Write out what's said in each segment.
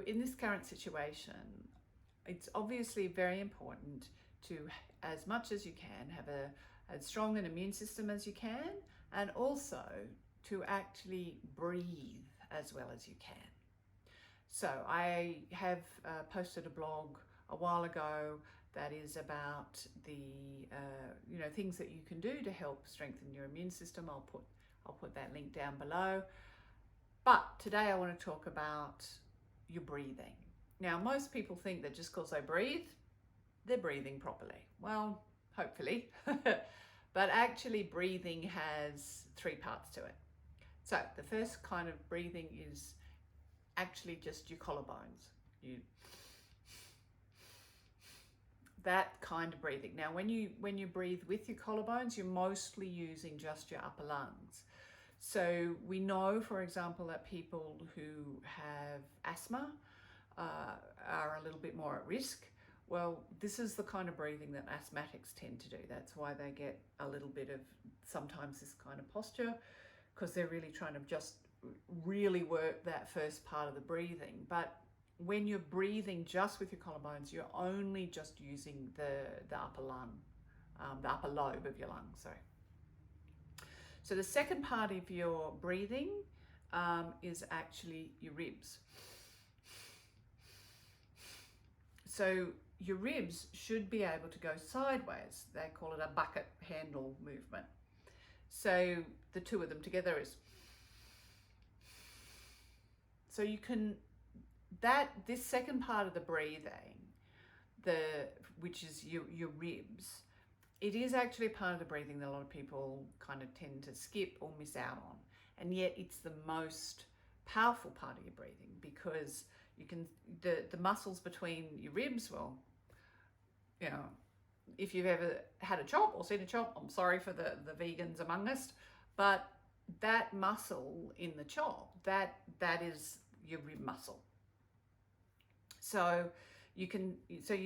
So in this current situation, it's obviously very important to, as much as you can, have as strong an immune system as you can, and also to actually breathe as well as you can. So I have posted a blog a while ago that is about the things that you can do to help strengthen your immune system. I'll put that link down below. But today I want to talk about your breathing. Now, most people think that just because they breathe, they're breathing properly. Well, hopefully. But actually breathing has three parts to it. So the first kind of breathing is actually just your collarbones. That kind of breathing. Now, when you breathe with your collarbones, you're mostly using just your upper lungs. So we know, for example, that people who have asthma are a little bit more at risk. Well, this is the kind of breathing that asthmatics tend to do. That's why they get a little bit of sometimes this kind of posture, because they're really trying to just really work that first part of the breathing. But when you're breathing just with your collarbones, you're only just using the upper lung, the upper lobe of your lung, sorry. So the second part of your breathing is actually your ribs. So your ribs should be able to go sideways. They call it a bucket handle movement. So the two of them together is, so you can, this second part of the breathing, which is your ribs, it is actually part of the breathing that a lot of people kind of tend to skip or miss out on. And yet it's the most powerful part of your breathing, because you can, the muscles between your ribs, well, if you've ever had a chop or seen a chop, I'm sorry for the vegans among us, but that muscle in the chop, that is your rib muscle. So you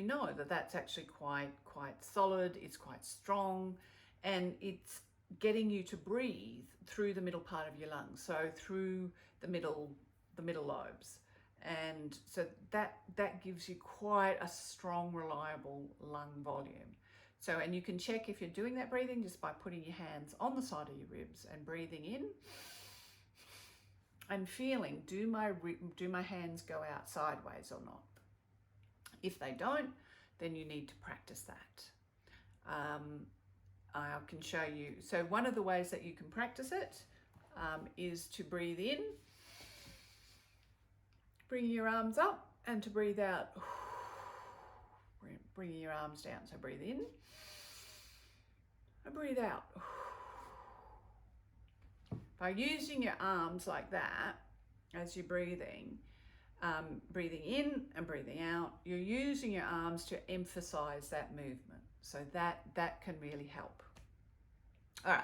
know that that's actually quite solid, it's quite strong, and it's getting you to breathe through the middle part of your lungs, so through the middle lobes. And so that gives you quite a strong, reliable lung volume. So, and you can check if you're doing that breathing just by putting your hands on the side of your ribs and breathing in and feeling, do my hands go out sideways or not? If they don't, then you need to practice that. I can show you. So one of the ways that you can practice it is to breathe in, bringing your arms up, and to breathe out, bringing your arms down. So breathe in and breathe out. By using your arms like that as you're breathing in and breathing out, you're using your arms to emphasize that movement. So that can really help. All right.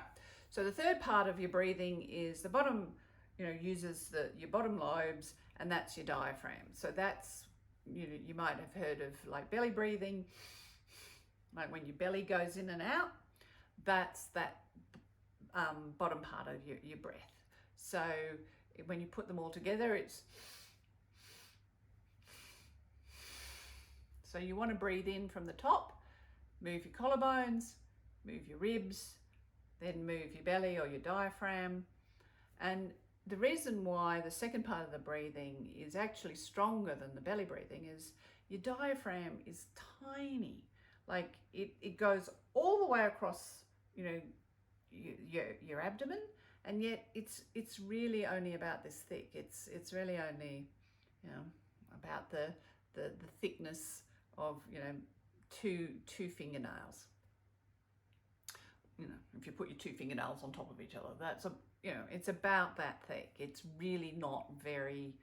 So the third part of your breathing is the bottom, uses your bottom lobes, and that's your diaphragm. So that's, you might have heard of like belly breathing, like when your belly goes in and out, that's that bottom part of your breath. So when you put them all together, it's, so you want to breathe in from the top, move your collarbones, move your ribs, then move your belly or your diaphragm. And the reason why the second part of the breathing is actually stronger than the belly breathing is your diaphragm is tiny. Like it goes all the way across, your abdomen, and yet it's really only about this thick. It's really only, about the thickness of, two fingernails. If you put your two fingernails on top of each other, that's it's about that thick. It's really not very,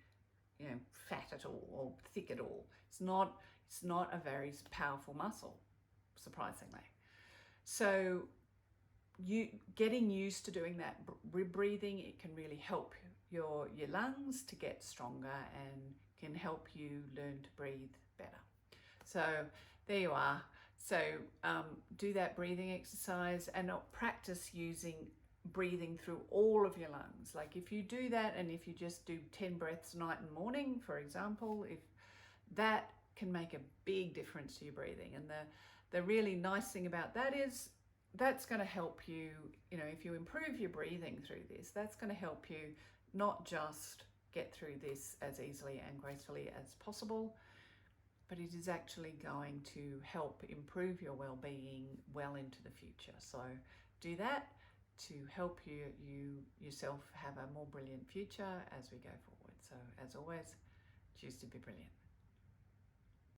fat at all or thick at all. It's not a very powerful muscle, surprisingly. So you getting used to doing that rib breathing, it can really help your lungs to get stronger and can help you learn to breathe better. So there you are. So do that breathing exercise and practice using breathing through all of your lungs. Like if you do that, and if you just do 10 breaths night and morning, for example, if that can make a big difference to your breathing. And the really nice thing about that is that's going to help you, if you improve your breathing through this, that's going to help you not just get through this as easily and gracefully as possible, but it is actually going to help improve your well-being well into the future. So do that to help you yourself have a more brilliant future as we go forward. So as always, choose to be brilliant.